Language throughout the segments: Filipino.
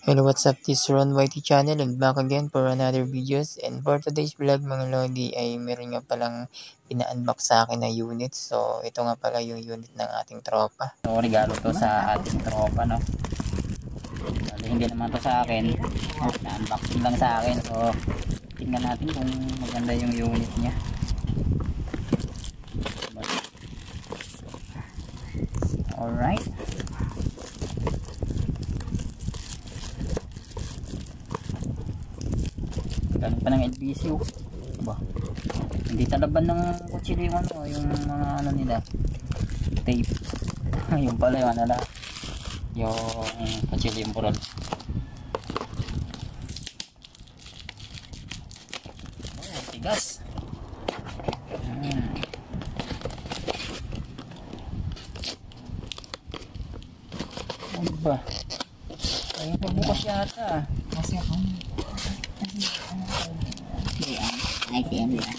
Hello, what's up? This is Ron YT channel and back again for another videos. And for today's vlog mga lodi ay meron nga palang ina-unbox sa akin na unit. So ito nga pala yung unit ng ating tropa. So regalo to sa ating tropa, no. Bali, hindi naman to sa akin. Na-unboxing lang sa akin. So tingnan natin kung maganda yung unit niya. Alright. Galing pa ng LBC, oh. Ba, hindi talaban ng kutsilyo yung ano, yung mga ano nila, tape. Yung pala yung ano na, yung kutsilyo yung burol. Oh, tigas. Ano ba? Ayun pa bukas yata. Kasi ako ITM yan.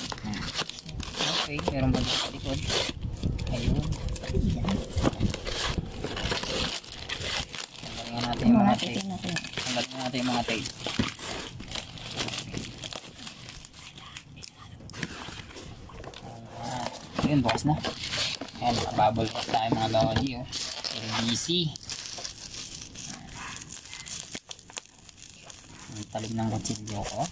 Okay, meron ba sa likod? Ayun. Tanggalin natin yung mga tape. Tanggalin natin yung mga tape. Ayun, bukas na. Ayan, nakabubble bukas tayo mga lodi, oh. LBC. Ang talim ng kutsilyo ko.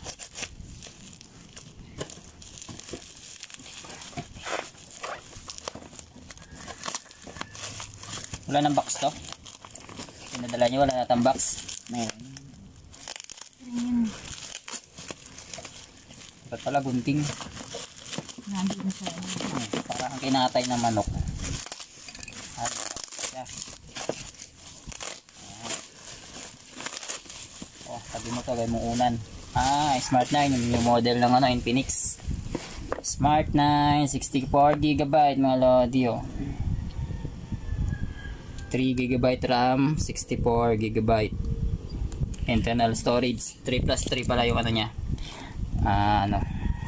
Wala ng box to? Pinadala nyo, wala natang box? Meron. Ba't pala gunting? Nandito na siya. Parang kinatay ng manok. Oh, sabi mo to, gawin mo unan. Smart 9, yung model ng ano, Infinix. Smart 9, 64GB mga lodi, oh. 3GB RAM, 64GB internal storage, 3+3 pala yung ano niya,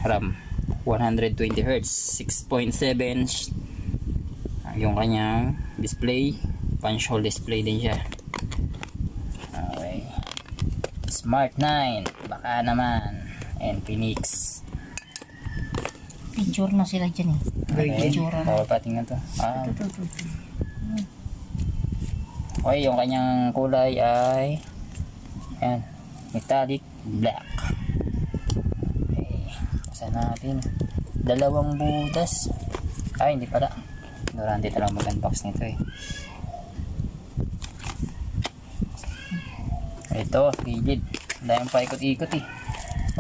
RAM, 120Hz, 6.7 yung kanyang display, punch hole display din siya. Okay, Smart 9, baka naman Infinix. Picture na sila dyan eh. Okay, Picture na. patingnan to. Okay, yung kanyang kulay ay ayan, metallic black. Okay, buksan natin. Dalawang butas. Hindi pala. Ignorante talagang mag-unbox nito eh. Ito, gilid. Dahil pa ikot-ikot eh.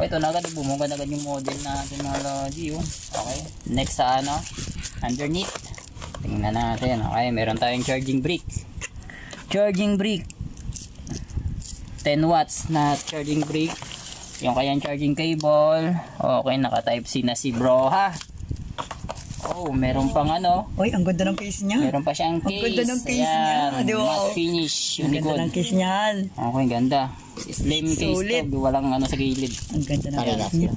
Ito na agad, bumungad agad yung model natin mga lodi. Okay, next sa ano, underneath. Tingnan natin. Okay, meron tayong charging brick. 10 watts na charging brick. Yung kayang charging cable. Okay, naka type C na si bro, ha. Oh, meron pang ano. Uy, ang ganda ng case niya. Meron pa siyang case. Ang ganda ng case niya. Matte finish. Ang ganda ng case niyan. Okay, ganda. Slim case to. Walang ano sa gilid. Ang ganda ng case niya.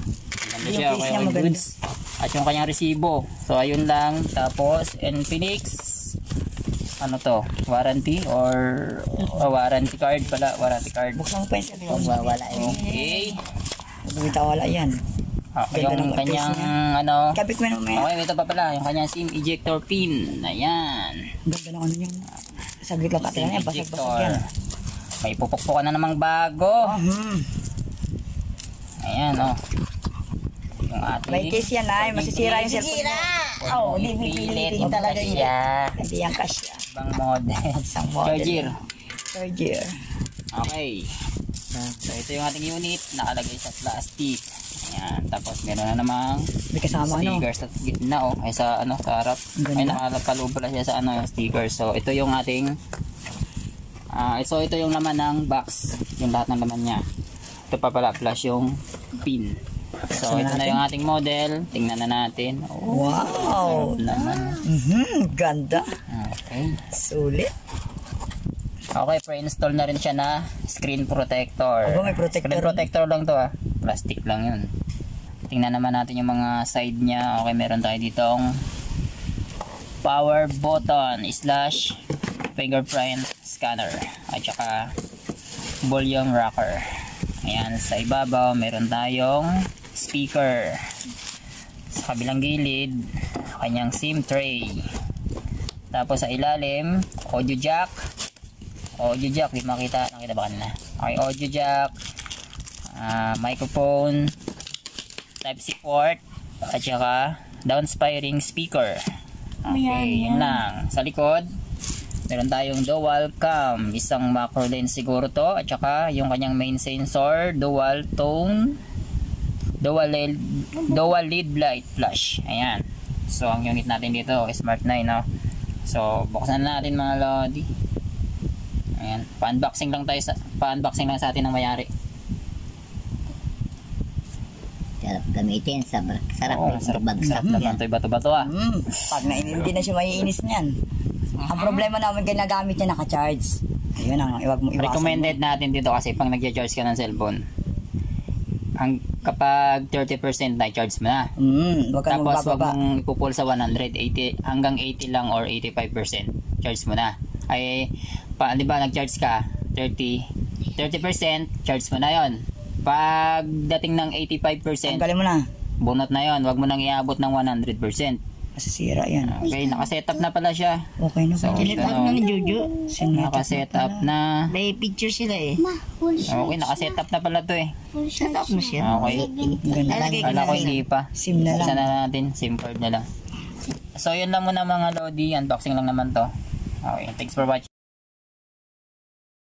Ganda siya. Okay, goods. At yung kanyang resibo. So, ayun lang. Tapos, Infinix. Ano to? Warranty or warranty card pala. Warranty card. Buklang pa yun. Wala yun. Okay. Wala yan. Okay, yung kanyang ano. Kapit mo naman. Okay, ito pa pala. Yung kanyang SIM ejector pin. Ayan. Ganda ng ano yung saglit lang katilan yan. Basag-basag yan. May pupukpukan na namang bago. Ayan, oh. Yung ating May case yan ay. Masisira yung cellphone. Oo, hindi pipilitin talaga yan. Hindi yan kasya. Ibang model. Isang model. Charger. Okay. So ito yung ating unit. Nakalagay sa plastic. Ayan. Tapos meron na namang may kasama sticker sa gitna, oh. Ay sa ano, sa harap. Ay nakalapaloob pala siya sa ano, sticker. So ito yung ating so ito yung laman ng box. Yung lahat ng laman niya. Ito pa pala plus yung pin. So ito na yung ating model. Tingnan na natin. Oh, wow. Naman. Ganda. Okay. Sulit. Okay, pre-install na rin siya na screen protector. May protector. Screen protector lang to, plastic lang yun. Tingnan naman natin yung mga side niya. Okay, meron tayo ditong power button / fingerprint scanner at saka volume rocker. Ayan, sa ibabaw meron tayong speaker. Sa kabilang gilid, kanyang SIM tray. Tapos sa ilalim, audio jack. Audio jack, di makita, nakita ba kanina? Okay, audio jack, microphone, Type-C port, at saka downspiring speaker. Okay, yun lang. Sa likod, meron tayong dual cam, isang macro lens siguro to, at saka yung kanyang main sensor, dual lead light flash. Ayan. So ang unit natin dito, Smart 9, no? So buksan natin mga lodi. Ayan, pa-unboxing lang sa atin ng mayari. Sarap gamitin, sarap Sarap naman ito, bato-bato Pag hindi na siya maiinis niyan. Ang problema namin ginagamit niya naka-charge. Ayun ang iwag mo iwasan. Recommended natin dito kasi pag nagja-charge ka ng cellphone, kapag 30% na charge mo na. Wag kang Tapos wag magbababa. mong ipupul sa 180 hanggang 80 lang or 85% charge mo na. Ay di ba nag-charge ka 30% charge mo na 'yon. Pag dating ng 85%, Tanggalin mo na. bunot na 'yon. Wag mo nang iabot ng 100%. Masisira yan. Okay, naka-setup na pala siya. Okay na. So, Juju. naka-setup na. May picture sila eh. Okay, naka-setup na pala 'to eh. Setup mo siya. Okay. Kala ko hindi pa. SIM na Isa lang. na natin, SIM card na lang. So, yun lang muna mga Lodi. Unboxing lang naman to. Okay, thanks for watching.